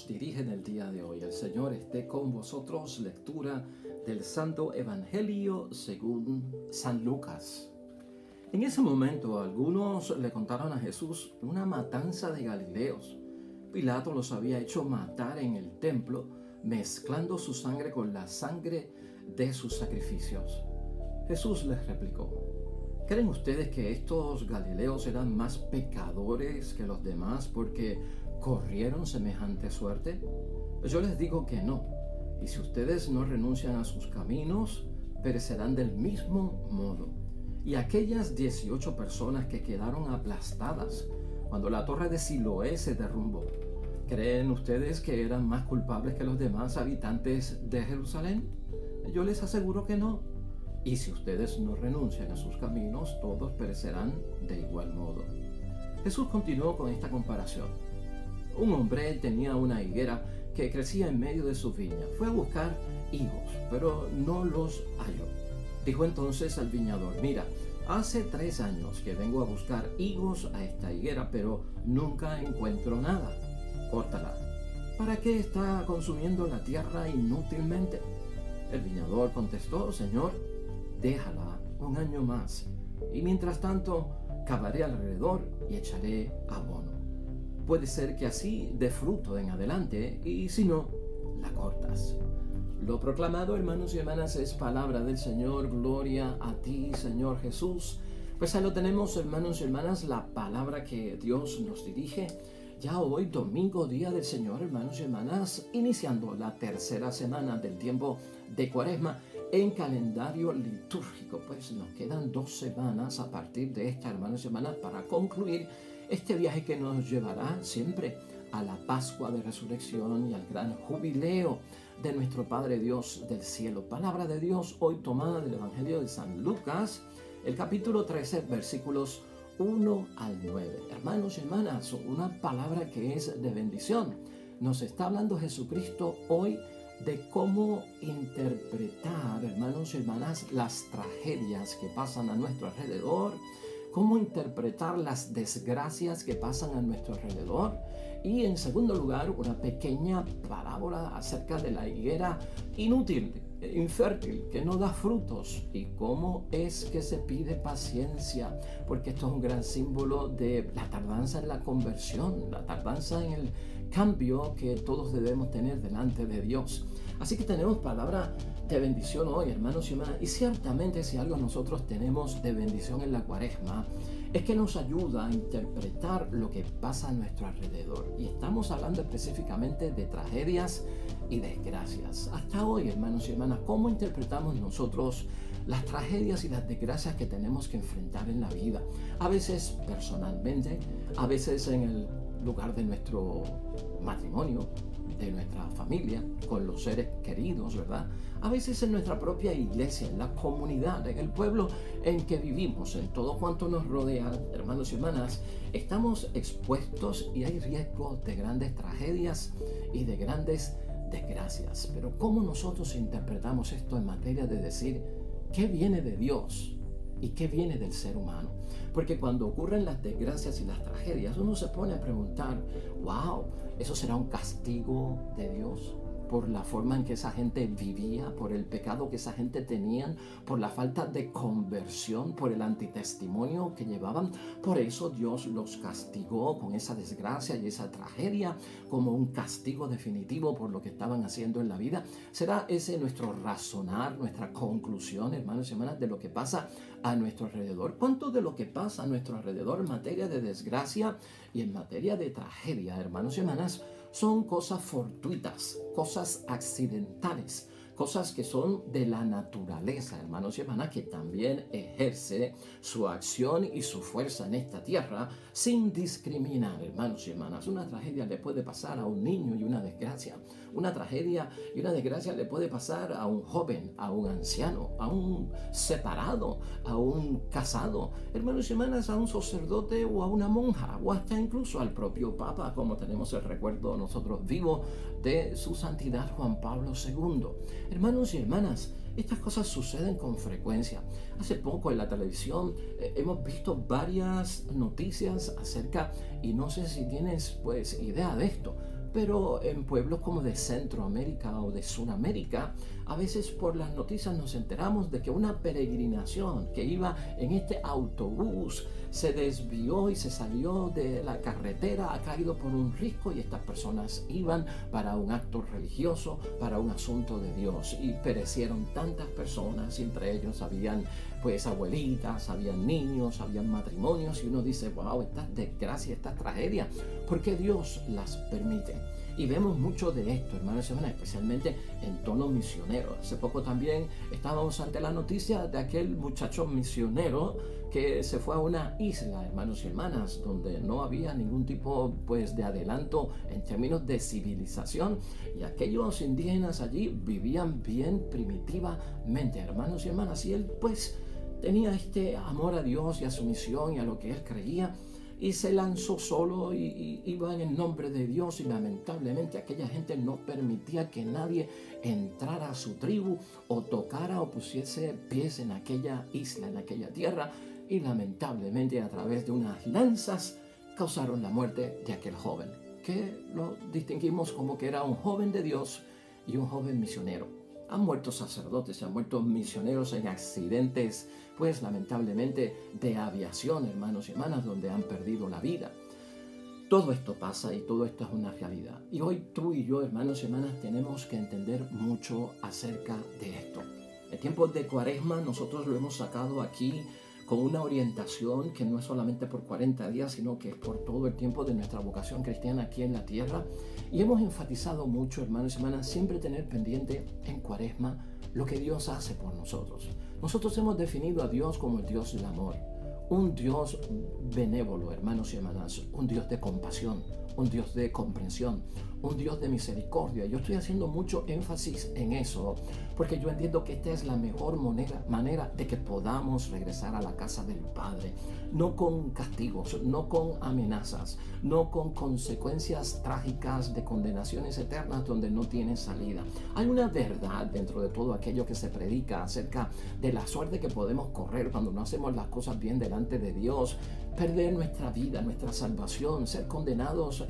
nos dirige en el día de hoy. El Señor esté con vosotros. Lectura del Santo Evangelio según San Lucas. En ese momento algunos le contaron a Jesús una matanza de Galileos. Pilato los había hecho matar en el templo, mezclando su sangre con la sangre de sus sacrificios. Jesús les replicó: ¿creen ustedes que estos Galileos eran más pecadores que los demás porque corrieron semejante suerte? Yo les digo que no. Y si ustedes no renuncian a sus caminos, perecerán del mismo modo. Y aquellas 18 personas que quedaron aplastadas cuando la torre de Siloé se derrumbó, ¿creen ustedes que eran más culpables que los demás habitantes de Jerusalén? Yo les aseguro que no. Y si ustedes no renuncian a sus caminos, todos perecerán de igual modo. Jesús continuó con esta comparación. Un hombre tenía una higuera que crecía en medio de su viña. Fue a buscar higos, pero no los halló. Dijo entonces al viñador: mira, hace 3 años que vengo a buscar higos a esta higuera, pero nunca encuentro nada. Córtala. ¿Para qué está consumiendo la tierra inútilmente? El viñador contestó: Señor, déjala 1 año más, y mientras tanto cavaré alrededor y echaré abono. Puede ser que así dé fruto en adelante, y si no, la cortas. Lo proclamado, hermanos y hermanas, es palabra del Señor. Gloria a ti, Señor Jesús. Pues ahí lo tenemos, hermanos y hermanas, la palabra que Dios nos dirige. Ya hoy, domingo, día del Señor, hermanos y hermanas, iniciando la 3ª semana del tiempo de Cuaresma en calendario litúrgico. Pues nos quedan 2 semanas a partir de esta, hermanos y hermanas, para concluir este viaje que nos llevará siempre a la Pascua de Resurrección y al gran jubileo de nuestro Padre Dios del cielo. Palabra de Dios hoy tomada del Evangelio de San Lucas, el capítulo 13, versículos 1 al 9. Hermanos y hermanas, una palabra que es de bendición. Nos está hablando Jesucristo hoy de cómo interpretar, hermanos y hermanas, las tragedias que pasan a nuestro alrededor, cómo interpretar las desgracias que pasan a nuestro alrededor. Y en segundo lugar, una pequeña parábola acerca de la higuera inútil, infértil, que no da frutos, y cómo es que se pide paciencia, porque esto es un gran símbolo de la tardanza en la conversión, la tardanza en el cambio que todos debemos tener delante de Dios. Así que tenemos palabra de bendición hoy, hermanos y hermanas, y ciertamente si algo nosotros tenemos de bendición en la Cuaresma es que nos ayuda a interpretar lo que pasa a nuestro alrededor. Y estamos hablando específicamente de tragedias y desgracias. Hasta hoy, hermanos y hermanas, ¿cómo interpretamos nosotros las tragedias y las desgracias que tenemos que enfrentar en la vida? A veces personalmente, a veces en el lugar de nuestro matrimonio, de nuestra familia, con los seres queridos, ¿verdad? A veces en nuestra propia iglesia, en la comunidad, en el pueblo en que vivimos, en todo cuanto nos rodea, hermanos y hermanas, estamos expuestos y hay riesgo de grandes tragedias y de grandes desgracias. Pero ¿cómo nosotros interpretamos esto en materia de decir qué viene de Dios y qué viene del ser humano? Porque cuando ocurren las desgracias y las tragedias, uno se pone a preguntar: wow, ¿eso será un castigo de Dios? Por la forma en que esa gente vivía, por el pecado que esa gente tenía, por la falta de conversión, por el antitestimonio que llevaban. Por eso Dios los castigó con esa desgracia y esa tragedia como un castigo definitivo por lo que estaban haciendo en la vida. ¿Será ese nuestro razonar, nuestra conclusión, hermanos y hermanas, de lo que pasa a nuestro alrededor? ¿Cuánto de lo que pasa a nuestro alrededor en materia de desgracia y en materia de tragedia, hermanos y hermanas, son cosas fortuitas, cosas accidentales, cosas que son de la naturaleza, hermanos y hermanas, que también ejerce su acción y su fuerza en esta tierra sin discriminar, hermanos y hermanas? Una tragedia le puede pasar a un niño y una desgracia. Una tragedia y una desgracia le puede pasar a un joven, a un anciano, a un separado, a un casado, hermanos y hermanas, a un sacerdote o a una monja, o hasta incluso al propio Papa, como tenemos el recuerdo nosotros vivos de su santidad Juan Pablo II. Hermanos y hermanas, estas cosas suceden con frecuencia. Hace poco en la televisión hemos visto varias noticias acerca, y no sé si tienes pues idea de esto, pero en pueblos como de Centroamérica o de Sudamérica, a veces por las noticias nos enteramos de que una peregrinación que iba en este autobús se desvió y se salió de la carretera, ha caído por un risco y estas personas iban para un acto religioso, para un asunto de Dios, y perecieron tantas personas, y entre ellos habían pues abuelitas, habían niños, habían matrimonios, y uno dice, wow, esta desgracia, esta tragedia, ¿por qué Dios las permite? Y vemos mucho de esto, hermanos y hermanas, especialmente en tono misionero. Hace poco también estábamos ante la noticia de aquel muchacho misionero que se fue a una isla, hermanos y hermanas, donde no había ningún tipo pues de adelanto en términos de civilización, y aquellos indígenas allí vivían bien primitivamente, hermanos y hermanas, y él pues tenía este amor a Dios y a su misión y a lo que él creía, y se lanzó solo y iba en el nombre de Dios, y lamentablemente aquella gente no permitía que nadie entrara a su tribu o tocara o pusiese pies en aquella isla, en aquella tierra, y lamentablemente a través de unas lanzas causaron la muerte de aquel joven, que lo distinguimos como que era un joven de Dios y un joven misionero. Han muerto sacerdotes, han muerto misioneros en accidentes, pues lamentablemente de aviación, hermanos y hermanas, donde han perdido la vida. Todo esto pasa y todo esto es una realidad. Y hoy tú y yo, hermanos y hermanas, tenemos que entender mucho acerca de esto. El tiempo de Cuaresma nosotros lo hemos sacado aquí con una orientación que no es solamente por 40 días, sino que es por todo el tiempo de nuestra vocación cristiana aquí en la tierra. Y hemos enfatizado mucho, hermanos y hermanas, siempre tener pendiente en Cuaresma lo que Dios hace por nosotros. Nosotros hemos definido a Dios como el Dios del amor, un Dios benévolo, hermanos y hermanas, un Dios de compasión, un Dios de comprensión, un Dios de misericordia. Yo estoy haciendo mucho énfasis en eso, porque yo entiendo que esta es la mejor manera de que podamos regresar a la casa del Padre, no con castigos, no con amenazas, no con consecuencias trágicas de condenaciones eternas donde no tienen salida. Hay una verdad dentro de todo aquello que se predica acerca de la suerte que podemos correr cuando no hacemos las cosas bien delante de Dios, perder nuestra vida, nuestra salvación, ser condenados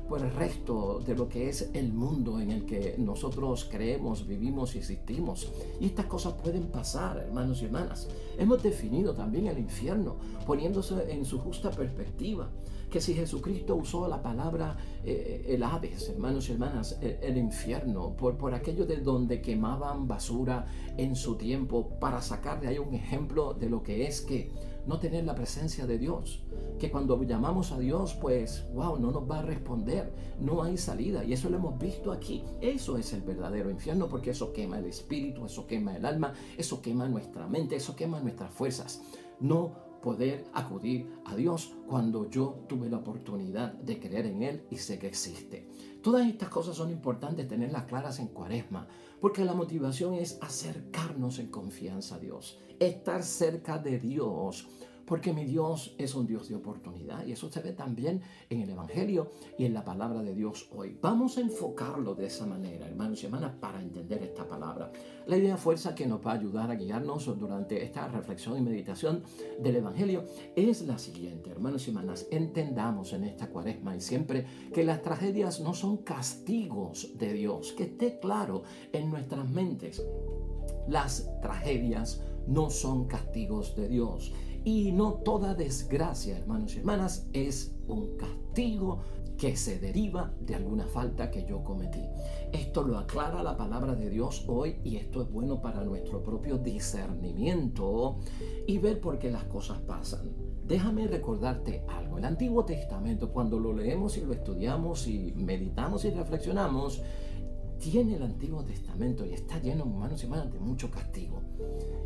por el resto de lo que es el mundo en el que nosotros creemos, vivimos y existimos. Y estas cosas pueden pasar, hermanos y hermanas. Hemos definido también el infierno, poniéndose en su justa perspectiva, que si Jesucristo usó la palabra el Hades, hermanos y hermanas, el infierno, por aquello de donde quemaban basura en su tiempo, para sacar de ahí un ejemplo de lo que es que no tener la presencia de Dios, que cuando llamamos a Dios, pues, wow, no nos va a responder, no hay salida, y eso lo hemos visto aquí. Eso es el verdadero infierno, porque eso quema el espíritu, eso quema el alma, eso quema nuestra mente, eso quema nuestras fuerzas. No poder acudir a Dios cuando yo tuve la oportunidad de creer en Él y sé que existe. Todas estas cosas son importantes tenerlas claras en Cuaresma, porque la motivación es acercarnos en confianza a Dios, estar cerca de Dios, porque mi Dios es un Dios de oportunidad, y eso se ve también en el Evangelio y en la palabra de Dios hoy. Vamos a enfocarlo de esa manera, hermanos y hermanas, para entender esta palabra. La idea fuerza que nos va a ayudar a guiarnos durante esta reflexión y meditación del Evangelio es la siguiente, hermanos y hermanas. Entendamos en esta Cuaresma y siempre que las tragedias no son castigos de Dios, que esté claro en nuestras mentes. Las tragedias no son castigos de Dios. Y no toda desgracia, hermanos y hermanas, es un castigo que se deriva de alguna falta que yo cometí. Esto lo aclara la palabra de Dios hoy, y esto es bueno para nuestro propio discernimiento y ver por qué las cosas pasan. Déjame recordarte algo. El Antiguo Testamento, cuando lo leemos y lo estudiamos y meditamos y reflexionamos, tiene el Antiguo Testamento y está lleno, hermanos y hermanas, de mucho castigo.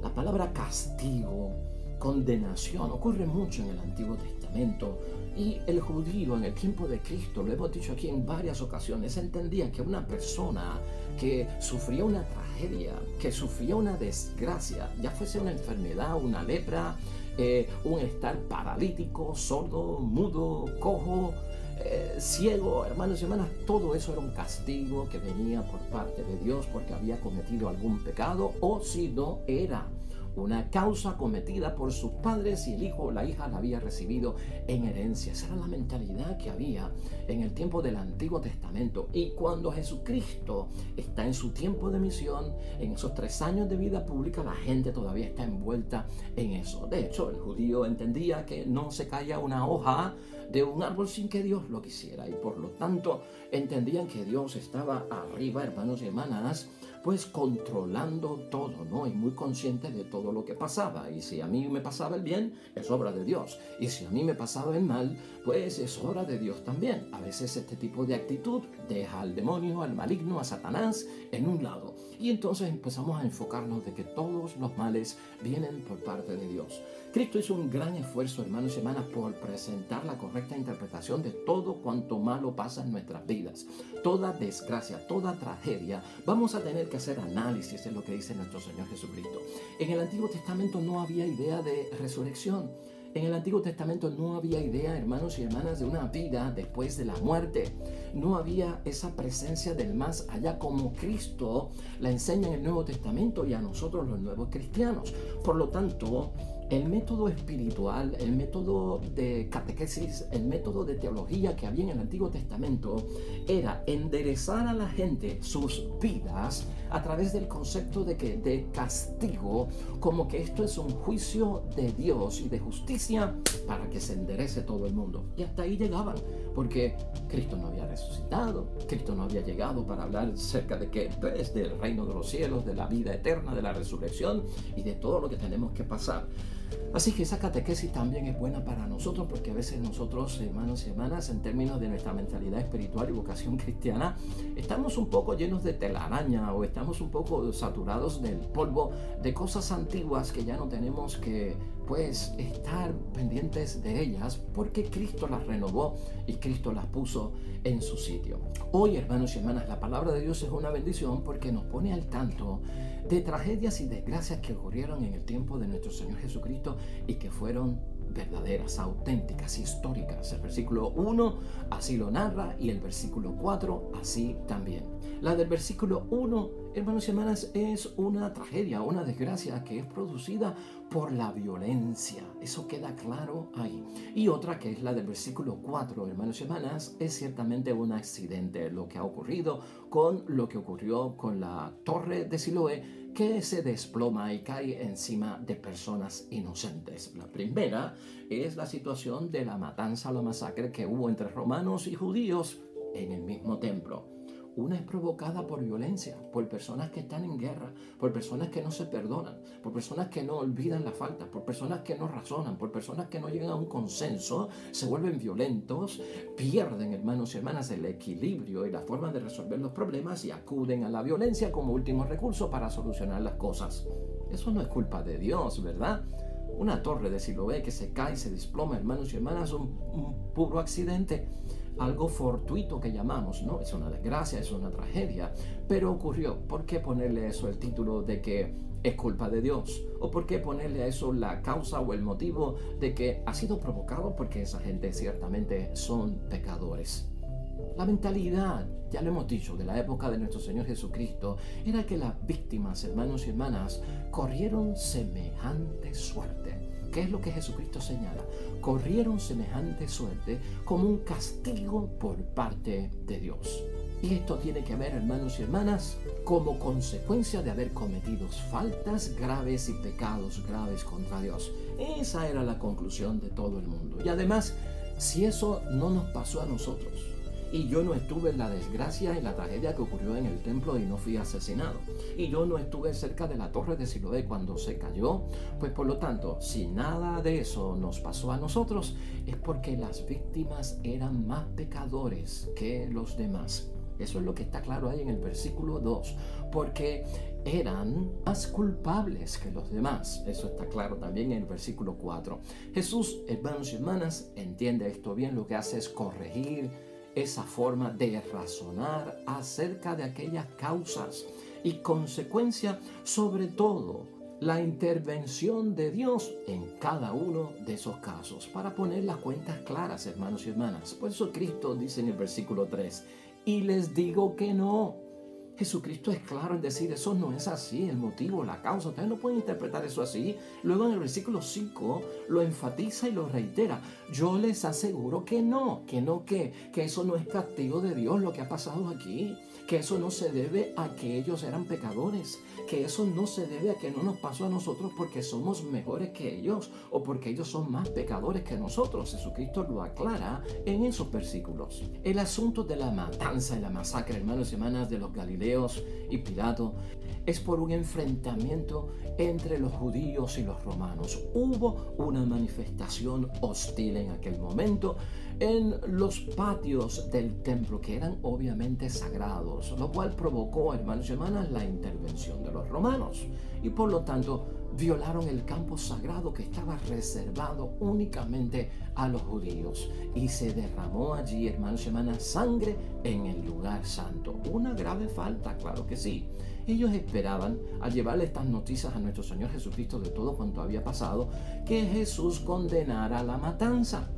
La palabra castigo, condenación, ocurre mucho en el Antiguo Testamento, y el judío en el tiempo de Cristo, lo hemos dicho aquí en varias ocasiones, entendía que una persona que sufría una tragedia, que sufría una desgracia, ya fuese una enfermedad, una lepra, un estar paralítico, sordo, mudo, cojo, ciego, hermanos y hermanas, todo eso era un castigo que venía por parte de Dios porque había cometido algún pecado, o si no, era una causa cometida por sus padres y el hijo o la hija la había recibido en herencia. Esa era la mentalidad que había en el tiempo del Antiguo Testamento. Y cuando Jesucristo está en su tiempo de misión, en esos 3 años de vida pública, la gente todavía está envuelta en eso. De hecho, el judío entendía que no se caía una hoja de un árbol sin que Dios lo quisiera, y por lo tanto entendían que Dios estaba arriba, hermanos y hermanas, pues controlando todo, ¿no? Y muy consciente de todo lo que pasaba. Y si a mí me pasaba el bien, es obra de Dios. Y si a mí me pasaba el mal, pues es obra de Dios también. A veces este tipo de actitud deja al demonio, al maligno, a Satanás en un lado. Y entonces empezamos a enfocarnos de que todos los males vienen por parte de Dios. Cristo hizo un gran esfuerzo, hermanos y hermanas, por presentar la correcta interpretación de todo cuanto malo pasa en nuestras vidas. Toda desgracia, toda tragedia, vamos a tener que hacer análisis, es lo que dice nuestro Señor Jesucristo. En el Antiguo Testamento no había idea de resurrección. En el Antiguo Testamento no había idea, hermanos y hermanas, de una vida después de la muerte. No había esa presencia del más allá como Cristo la enseña en el Nuevo Testamento y a nosotros los nuevos cristianos. Por lo tanto, el método espiritual, el método de catequesis, el método de teología que había en el Antiguo Testamento era enderezar a la gente sus vidas a través del concepto de castigo, como que esto es un juicio de Dios y de justicia para que se enderece todo el mundo. Y hasta ahí llegaban, porque Cristo no había resucitado, Cristo no había llegado para hablar acerca de que pues, del reino de los cielos, de la vida eterna, de la resurrección y de todo lo que tenemos que pasar. Así que esa catequesis también es buena para nosotros, porque a veces nosotros, hermanos y hermanas, en términos de nuestra mentalidad espiritual y vocación cristiana, estamos un poco llenos de telaraña o estamos un poco saturados del polvo de cosas antiguas que ya no tenemos que pues estar pendientes de ellas, porque Cristo las renovó y Cristo las puso en su sitio. Hoy, hermanos y hermanas, la palabra de Dios es una bendición porque nos pone al tanto de tragedias y desgracias que ocurrieron en el tiempo de nuestro Señor Jesucristo y que fueron verdaderas, auténticas, históricas. El versículo 1 así lo narra y el versículo 4 así también. La del versículo 1, hermanos y hermanas, es una tragedia, una desgracia que es producida por la violencia. Eso queda claro ahí. Y otra, que es la del versículo 4, hermanos y hermanas, es ciertamente un accidente. Lo que ha ocurrido con lo que ocurrió con la torre de Siloé, que se desploma y cae encima de personas inocentes. La primera es la situación de la matanza, la masacre que hubo entre romanos y judíos en el mismo templo. Una es provocada por violencia, por personas que están en guerra, por personas que no se perdonan, por personas que no olvidan la falta, por personas que no razonan, por personas que no llegan a un consenso, se vuelven violentos, pierden, hermanos y hermanas, el equilibrio y la forma de resolver los problemas y acuden a la violencia como último recurso para solucionar las cosas. Eso no es culpa de Dios, ¿verdad? Una torre de Siloé que se cae, se desploma, hermanos y hermanas, un puro accidente. Algo fortuito que llamamos, ¿no? Es una desgracia, es una tragedia, pero ocurrió. ¿Por qué ponerle eso el título de que es culpa de Dios? ¿O por qué ponerle a eso la causa o el motivo de que ha sido provocado porque esa gente ciertamente son pecadores? La mentalidad, ya lo hemos dicho, de la época de nuestro Señor Jesucristo era que las víctimas, hermanos y hermanas, corrieron semejante suerte. ¿Qué es lo que Jesucristo señala? Corrieron semejante suerte como un castigo por parte de Dios. Y esto tiene que ver, hermanos y hermanas, como consecuencia de haber cometido faltas graves y pecados graves contra Dios. Esa era la conclusión de todo el mundo. Y además, si eso no nos pasó a nosotros, y yo no estuve en la desgracia y la tragedia que ocurrió en el templo y no fui asesinado, y yo no estuve cerca de la torre de Siloé cuando se cayó, pues por lo tanto, si nada de eso nos pasó a nosotros, es porque las víctimas eran más pecadores que los demás. Eso es lo que está claro ahí en el versículo 2, porque eran más culpables que los demás. Eso está claro también en el versículo 4. Jesús, hermanos y hermanas, entiende esto bien. Lo que hace es corregir esa forma de razonar acerca de aquellas causas y consecuencia, sobre todo la intervención de Dios en cada uno de esos casos, para poner las cuentas claras, hermanos y hermanas. Por eso Cristo dice en el versículo 3, y les digo que no. Jesucristo es claro en decir, eso no es así, el motivo, la causa. Ustedes no pueden interpretar eso así. Luego en el versículo 5 lo enfatiza y lo reitera. Yo les aseguro que no, que eso no es castigo de Dios lo que ha pasado aquí, que eso no se debe a que ellos eran pecadores, que eso no se debe a que no nos pasó a nosotros porque somos mejores que ellos o porque ellos son más pecadores que nosotros. Jesucristo lo aclara en esos versículos. El asunto de la matanza y la masacre, hermanos y hermanas, de los Galileos y Pilato, es por un enfrentamiento entre los judíos y los romanos. Hubo una manifestación hostil en aquel momento en los patios del templo, que eran obviamente sagrados, lo cual provocó, hermanos y hermanas, la intervención de los romanos y por lo tanto violaron el campo sagrado que estaba reservado únicamente a los judíos y se derramó allí, hermanos y hermanas, sangre en el lugar santo. Una grave falta, claro que sí. Ellos esperaban, al llevarle estas noticias a nuestro Señor Jesucristo de todo cuanto había pasado, que Jesús condenara la matanza,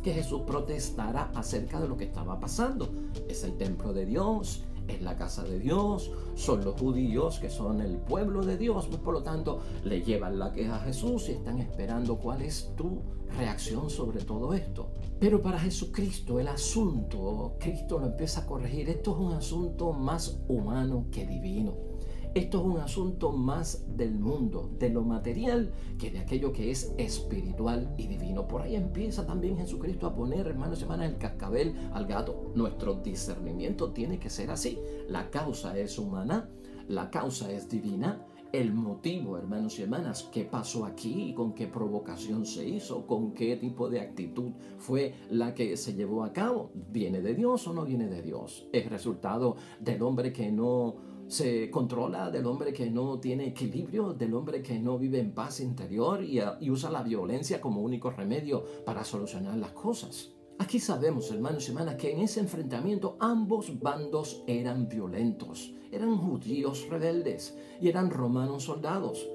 que Jesús protestara acerca de lo que estaba pasando. Es el templo de Dios, es la casa de Dios, son los judíos que son el pueblo de Dios, pues por lo tanto le llevan la queja a Jesús y están esperando cuál es tu reacción sobre todo esto. Pero para Jesucristo el asunto, Cristo lo empieza a corregir, esto es un asunto más humano que divino. Esto es un asunto más del mundo, de lo material, que de aquello que es espiritual y divino. Por ahí empieza también Jesucristo a poner, hermanos y hermanas, el cascabel al gato. Nuestro discernimiento tiene que ser así. La causa es humana, la causa es divina. El motivo, hermanos y hermanas, qué pasó aquí, con qué provocación se hizo, con qué tipo de actitud fue la que se llevó a cabo, ¿viene de Dios o no viene de Dios? ¿Es resultado del hombre que no se controla, del hombre que no tiene equilibrio, del hombre que no vive en paz interior y usa la violencia como único remedio para solucionar las cosas? Aquí sabemos, hermanos y hermanas, que en ese enfrentamiento ambos bandos eran violentos, eran judíos rebeldes y eran romanos soldados.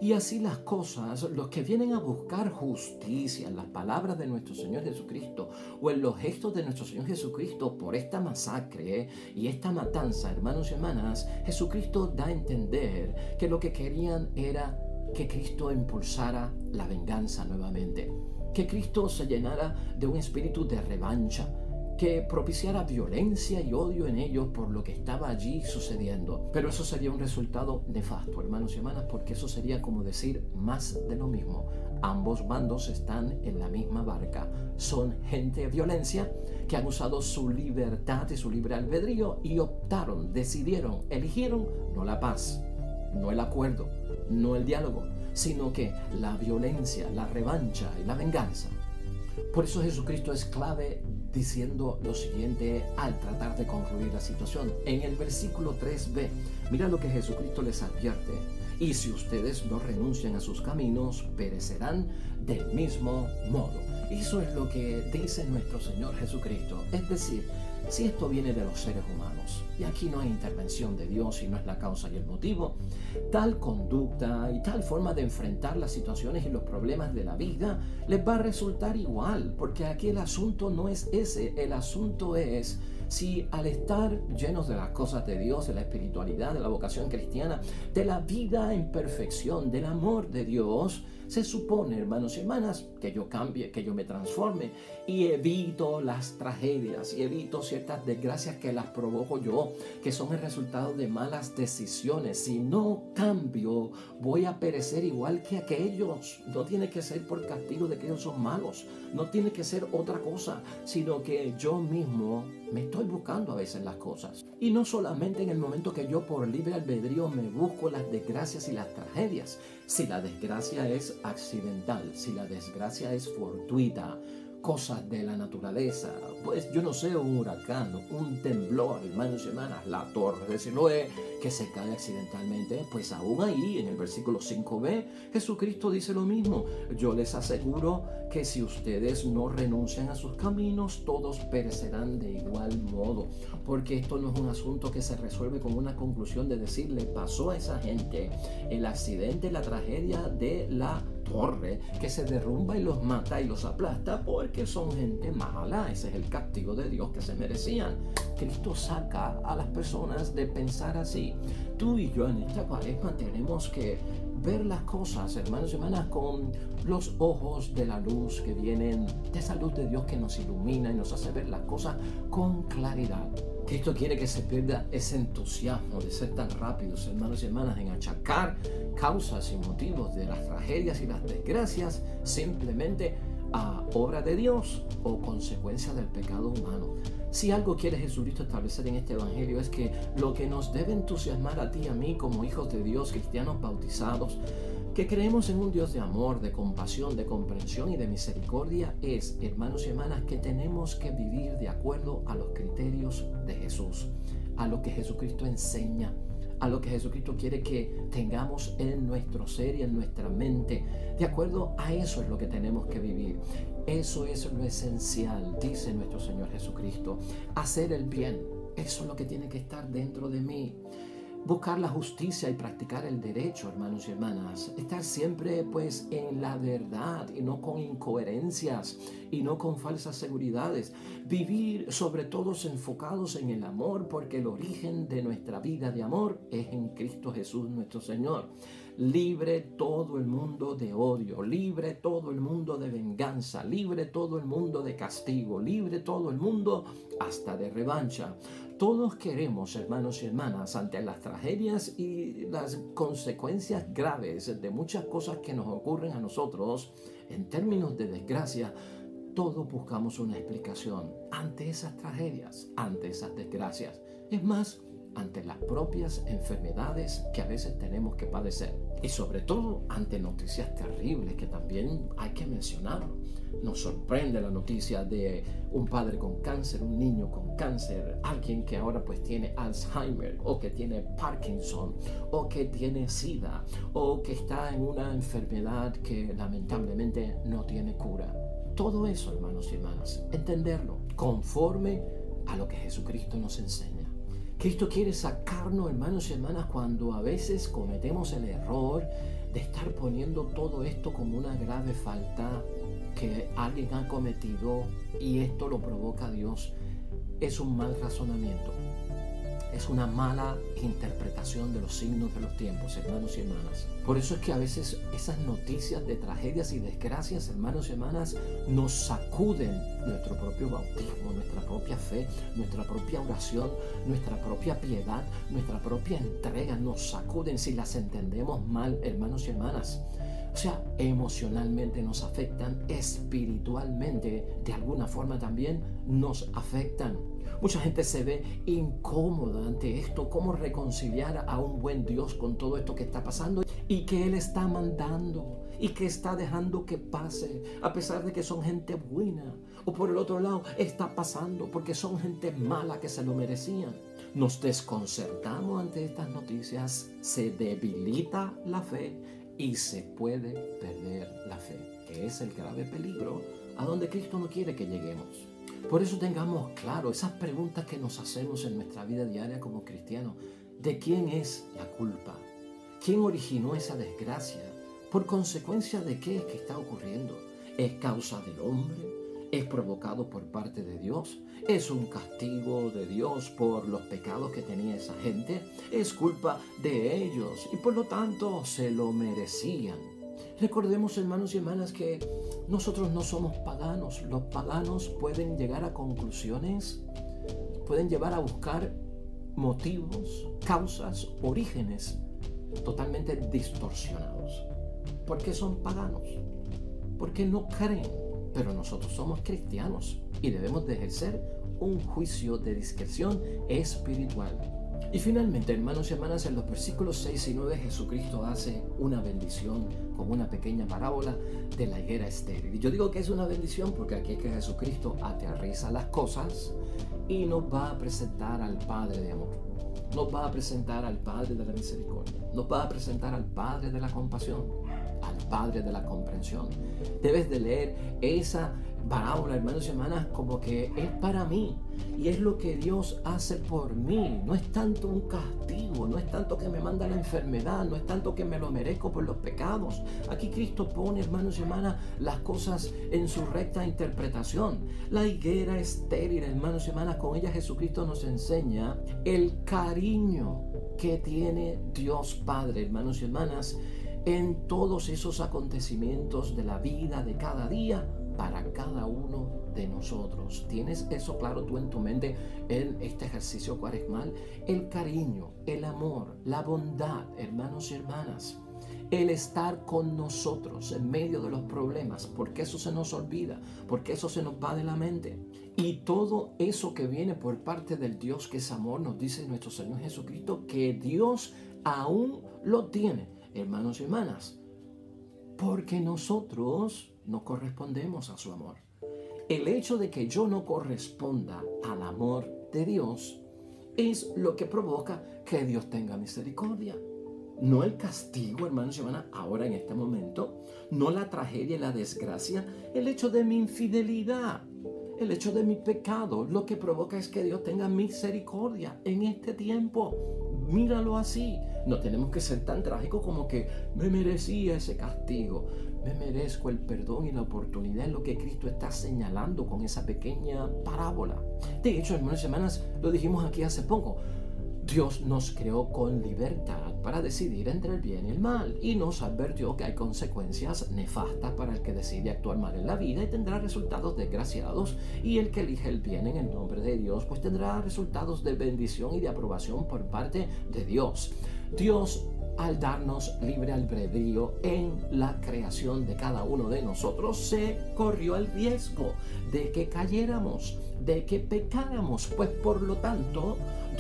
Y así las cosas, los que vienen a buscar justicia en las palabras de nuestro Señor Jesucristo o en los gestos de nuestro Señor Jesucristo por esta masacre y esta matanza, hermanos y hermanas, Jesucristo da a entender que lo que querían era que Cristo impulsara la venganza nuevamente, que Cristo se llenara de un espíritu de revancha, que propiciara violencia y odio en ellos por lo que estaba allí sucediendo. Pero eso sería un resultado nefasto, hermanos y hermanas, porque eso sería como decir más de lo mismo. Ambos bandos están en la misma barca. Son gente de violencia que han usado su libertad y su libre albedrío y optaron, decidieron, eligieron no la paz, no el acuerdo, no el diálogo, sino que la violencia, la revancha y la venganza. Por eso Jesucristo es clave diciendo lo siguiente al tratar de concluir la situación. En el versículo 3b, mira lo que Jesucristo les advierte. Y si ustedes no renuncian a sus caminos, perecerán del mismo modo. Eso es lo que dice nuestro Señor Jesucristo. Es decir, si esto viene de los seres humanos, y aquí no hay intervención de Dios y no es la causa y el motivo, tal conducta y tal forma de enfrentar las situaciones y los problemas de la vida les va a resultar igual, porque aquí el asunto no es ese, el asunto es si al estar llenos de las cosas de Dios, de la espiritualidad, de la vocación cristiana, de la vida en perfección, del amor de Dios, se supone, hermanos y hermanas, que yo cambie, que yo me transforme y evito las tragedias y evito ciertas desgracias que las provoco yo, que son el resultado de malas decisiones. Si no cambio, voy a perecer igual que aquellos. No tiene que ser por castigo de que ellos son malos, no tiene que ser otra cosa, sino que yo mismo me estoy buscando a veces las cosas. Y no solamente en el momento que yo por libre albedrío me busco las desgracias y las tragedias. Si la desgracia es accidental, si la desgracia es fortuita, cosas de la naturaleza, pues yo no sé, un huracán, un temblor, hermanos y hermanas, la torre de Siloé que se cae accidentalmente, pues aún ahí en el versículo 5b Jesucristo dice lo mismo. Yo les aseguro que si ustedes no renuncian a sus caminos, todos perecerán de igual modo, porque esto no es un asunto que se resuelve con una conclusión de decir, le pasó a esa gente el accidente, la tragedia de la torre que se derrumba y los mata y los aplasta porque son gente mala. Ese es el castigo de Dios que se merecían. Cristo saca a las personas de pensar así. Tú y yo en esta cuaresma tenemos que ver las cosas, hermanos y hermanas, con los ojos de la luz que vienen, de esa luz de Dios que nos ilumina y nos hace ver las cosas con claridad. Cristo quiere que se pierda ese entusiasmo de ser tan rápidos, hermanos y hermanas, en achacar causas y motivos de las tragedias y las desgracias simplemente a obra de Dios o consecuencia del pecado humano. Si algo quiere Jesucristo establecer en este evangelio es que lo que nos debe entusiasmar a ti y a mí como hijos de Dios, cristianos bautizados, que creemos en un Dios de amor, de compasión, de comprensión y de misericordia, es, hermanos y hermanas, que tenemos que vivir de acuerdo a los criterios de Jesús, a lo que Jesucristo enseña, a lo que Jesucristo quiere que tengamos en nuestro ser y en nuestra mente. De acuerdo a eso es lo que tenemos que vivir. Eso es lo esencial, dice nuestro Señor Jesucristo. Hacer el bien, eso es lo que tiene que estar dentro de mí. Buscar la justicia y practicar el derecho, hermanos y hermanas. Estar siempre pues en la verdad y no con incoherencias y no con falsas seguridades. Vivir sobre todo enfocados en el amor, porque el origen de nuestra vida de amor es en Cristo Jesús nuestro Señor. Libre todo el mundo de odio, libre todo el mundo de venganza, libre todo el mundo de castigo, libre todo el mundo hasta de revancha. Todos queremos, hermanos y hermanas, ante las tragedias y las consecuencias graves de muchas cosas que nos ocurren a nosotros, en términos de desgracia, todos buscamos una explicación ante esas tragedias, ante esas desgracias. Es más, ante las propias enfermedades que a veces tenemos que padecer. Y sobre todo ante noticias terribles que también hay que mencionar. Nos sorprende la noticia de un padre con cáncer, un niño con cáncer, alguien que ahora pues tiene Alzheimer o que tiene Parkinson o que tiene SIDA o que está en una enfermedad que lamentablemente no tiene cura. Todo eso, hermanos y hermanas, entenderlo conforme a lo que Jesucristo nos enseña. Cristo quiere sacarnos, hermanos y hermanas, cuando a veces cometemos el error de estar poniendo todo esto como una grave falta que alguien ha cometido y esto lo provoca Dios. Es un mal razonamiento. Es una mala interpretación de los signos de los tiempos, hermanos y hermanas. Por eso es que a veces esas noticias de tragedias y desgracias, hermanos y hermanas, nos sacuden nuestro propio bautismo, nuestra propia fe, nuestra propia oración, nuestra propia piedad, nuestra propia entrega. Nos sacuden si las entendemos mal, hermanos y hermanas. O sea, emocionalmente nos afectan, espiritualmente de alguna forma también nos afectan. Mucha gente se ve incómoda ante esto, cómo reconciliar a un buen Dios con todo esto que está pasando y que Él está mandando y que está dejando que pase, a pesar de que son gente buena. O por el otro lado, está pasando porque son gente mala que se lo merecían. Nos desconcertamos ante estas noticias, se debilita la fe y se puede perder la fe, que es el grave peligro a donde Cristo no quiere que lleguemos. Por eso tengamos claro esas preguntas que nos hacemos en nuestra vida diaria como cristianos. ¿De quién es la culpa? ¿Quién originó esa desgracia? ¿Por consecuencia de qué es que está ocurriendo? ¿Es causa del hombre? ¿Es provocado por parte de Dios? ¿Es un castigo de Dios por los pecados que tenía esa gente? ¿Es culpa de ellos y por lo tanto se lo merecían? Recordemos, hermanos y hermanas, que nosotros no somos paganos. Los paganos pueden llegar a conclusiones, pueden llevar a buscar motivos, causas, orígenes totalmente distorsionados. ¿Por qué son paganos? Porque no creen. Pero nosotros somos cristianos y debemos de ejercer un juicio de discreción espiritual. Y finalmente, hermanos y hermanas, en los versículos 6 y 9 Jesucristo hace una bendición con una pequeña parábola de la higuera estéril. Y yo digo que es una bendición porque aquí es que Jesucristo aterriza las cosas y nos va a presentar al Padre de amor. Nos va a presentar al Padre de la misericordia. Nos va a presentar al Padre de la compasión, al Padre de la comprensión. Debes de leer esa parábola, hermanos y hermanas, como que es para mí y es lo que Dios hace por mí. No es tanto un castigo, no es tanto que me manda la enfermedad, no es tanto que me lo merezco por los pecados. Aquí Cristo pone, hermanos y hermanas, las cosas en su recta interpretación. La higuera estéril, hermanos y hermanas, con ella Jesucristo nos enseña el cariño que tiene Dios Padre, hermanos y hermanas, en todos esos acontecimientos de la vida de cada día para cada uno de nosotros. ¿Tienes eso claro tú en tu mente en este ejercicio cuaresmal? El cariño, el amor, la bondad, hermanos y hermanas, el estar con nosotros en medio de los problemas, porque eso se nos olvida, porque eso se nos va de la mente. Y todo eso que viene por parte del Dios que es amor, nos dice nuestro Señor Jesucristo que Dios aún lo tiene, hermanos y hermanas, porque nosotros no correspondemos a su amor. El hecho de que yo no corresponda al amor de Dios es lo que provoca que Dios tenga misericordia. No el castigo, hermanos y hermanas, ahora en este momento, no la tragedia y la desgracia, el hecho de mi infidelidad, el hecho de mi pecado, lo que provoca es que Dios tenga misericordia en este tiempo. Míralo así. No tenemos que ser tan trágicos como que me merecía ese castigo. Me merezco el perdón y la oportunidad, en lo que Cristo está señalando con esa pequeña parábola. De hecho, hermanos y hermanas, lo dijimos aquí hace poco. Dios nos creó con libertad para decidir entre el bien y el mal y nos advirtió que hay consecuencias nefastas para el que decide actuar mal en la vida y tendrá resultados desgraciados, y el que elige el bien en el nombre de Dios pues tendrá resultados de bendición y de aprobación por parte de Dios. Dios, al darnos libre albedrío en la creación de cada uno de nosotros, se corrió el riesgo de que cayéramos, de que pecáramos, pues por lo tanto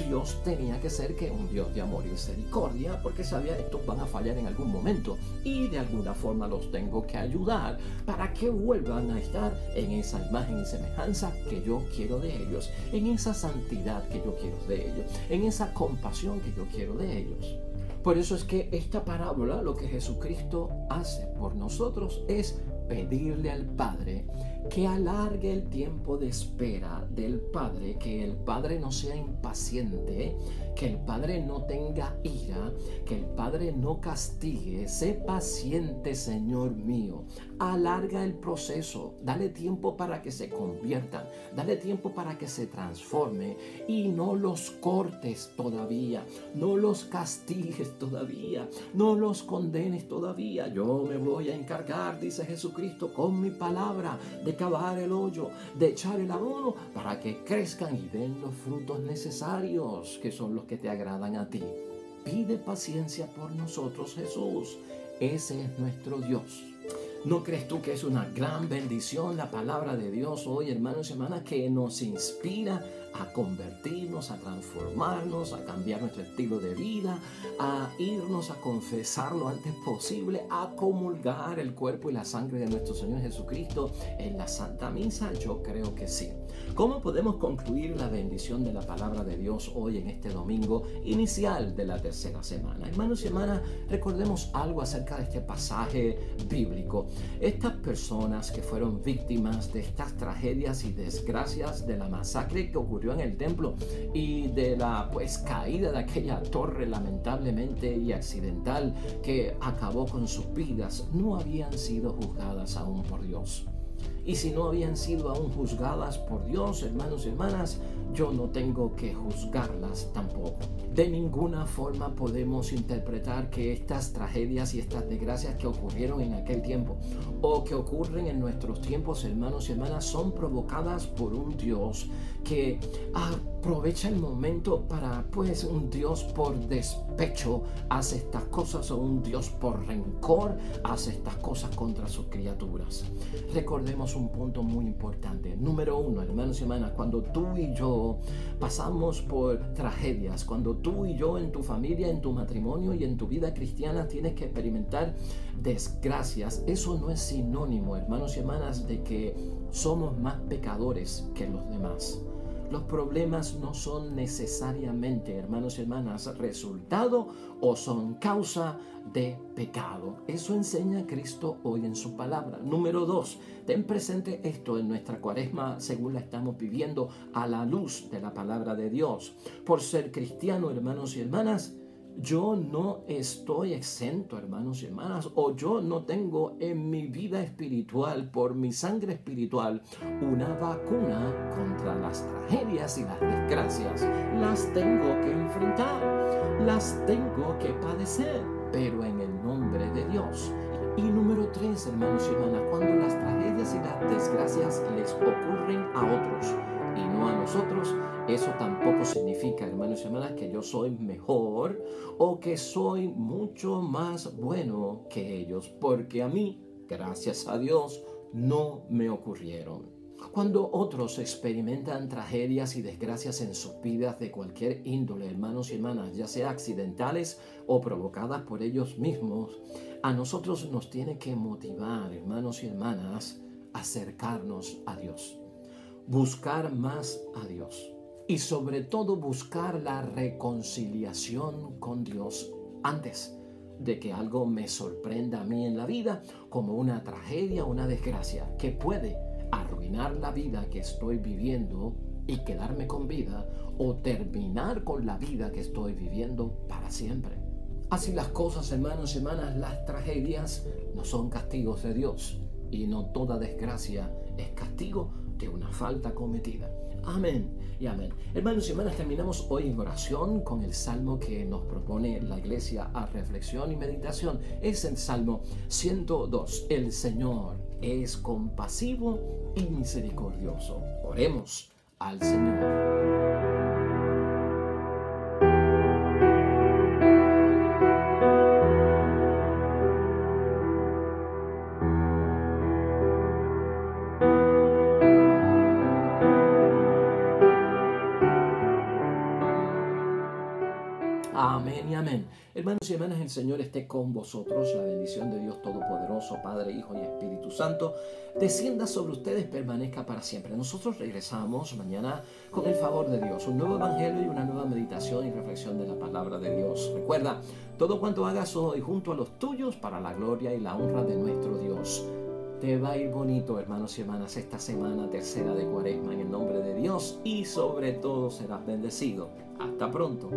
Dios tenía que ser que un Dios de amor y misericordia, porque sabía que estos van a fallar en algún momento y de alguna forma los tengo que ayudar para que vuelvan a estar en esa imagen y semejanza que yo quiero de ellos, en esa santidad que yo quiero de ellos, en esa compasión que yo quiero de ellos. Por eso es que esta parábola, lo que Jesucristo hace por nosotros es pedirle al Padre que alargue el tiempo de espera del Padre, que el Padre no sea impaciente, que el Padre no tenga ira, que el Padre no castigue. Sé paciente, Señor mío. Alarga el proceso, dale tiempo para que se conviertan, dale tiempo para que se transforme y no los cortes todavía, no los castigues todavía, no los condenes todavía. Yo me voy a encargar, dice Jesucristo, con mi palabra, de cavar el hoyo, de echar el abono para que crezcan y den los frutos necesarios, que son los que te agradan a ti. Pide paciencia por nosotros, Jesús. Ese es nuestro Dios. ¿No crees tú que es una gran bendición la palabra de Dios hoy, hermanos y hermanas, que nos inspira a convertirnos, a transformarnos, a cambiar nuestro estilo de vida, a irnos a confesar lo antes posible, a comulgar el cuerpo y la sangre de nuestro Señor Jesucristo en la Santa Misa? Yo creo que sí. ¿Cómo podemos concluir la bendición de la palabra de Dios hoy en este domingo inicial de la tercera semana? Hermanos y hermanas, recordemos algo acerca de este pasaje bíblico. Estas personas que fueron víctimas de estas tragedias y desgracias de la masacre que ocurrió en el templo y de la caída de aquella torre lamentablemente y accidental que acabó con sus vidas, no habían sido juzgadas aún por Dios. Y si no habían sido aún juzgadas por Dios, hermanos y hermanas, yo no tengo que juzgarlas tampoco. De ninguna forma podemos interpretar que estas tragedias y estas desgracias que ocurrieron en aquel tiempo o que ocurren en nuestros tiempos, hermanos y hermanas, son provocadas por un Dios que aprovecha el momento para, un Dios por despecho hace estas cosas, o un Dios por rencor hace estas cosas contra sus criaturas. Recordemos un punto muy importante. Número uno, hermanos y hermanas, cuando tú y yo pasamos por tragedias, cuando tú y yo en tu familia, en tu matrimonio y en tu vida cristiana tienes que experimentar desgracias, eso no es sinónimo, hermanos y hermanas, de que somos más pecadores que los demás. Los problemas no son necesariamente, hermanos y hermanas, resultado o son causa de pecado. Eso enseña Cristo hoy en su palabra. Número 2, ten presente esto en nuestra cuaresma según la estamos viviendo a la luz de la palabra de Dios. Por ser cristiano, hermanos y hermanas, yo no estoy exento, hermanos y hermanas, o yo no tengo en mi vida espiritual, por mi sangre espiritual, una vacuna contra las tragedias y las desgracias. Las tengo que enfrentar, las tengo que padecer, pero en el nombre de Dios. Y número 3, hermanos y hermanas, cuando las tragedias y las desgracias les ocurren a otros y no a nosotros, eso tampoco significa, hermanos y hermanas, que yo soy mejor o que soy mucho más bueno que ellos, porque a mí, gracias a Dios, no me ocurrieron. Cuando otros experimentan tragedias y desgracias en sus vidas de cualquier índole, hermanos y hermanas, ya sea accidentales o provocadas por ellos mismos, a nosotros nos tiene que motivar, hermanos y hermanas, a acercarnos a Dios, buscar más a Dios. Y sobre todo buscar la reconciliación con Dios antes de que algo me sorprenda a mí en la vida como una tragedia o una desgracia que puede arruinar la vida que estoy viviendo y quedarme con vida o terminar con la vida que estoy viviendo para siempre. Así las cosas, hermanos y hermanas, las tragedias no son castigos de Dios y no toda desgracia es castigo de una falta cometida. Amén y amén. Hermanos y hermanas, terminamos hoy en oración con el salmo que nos propone la iglesia a reflexión y meditación. Es el Salmo 102. El Señor es compasivo y misericordioso. Oremos al Señor. Amén y amén. Hermanos y hermanas, el Señor esté con vosotros. La bendición de Dios Todopoderoso, Padre, Hijo y Espíritu Santo, descienda sobre ustedes, permanezca para siempre. Nosotros regresamos mañana con el favor de Dios. Un nuevo evangelio y una nueva meditación y reflexión de la palabra de Dios. Recuerda, todo cuanto hagas hoy junto a los tuyos para la gloria y la honra de nuestro Dios. Te va a ir bonito, hermanos y hermanas, esta semana tercera de Cuaresma en el nombre de Dios y sobre todo serás bendecido. Hasta pronto.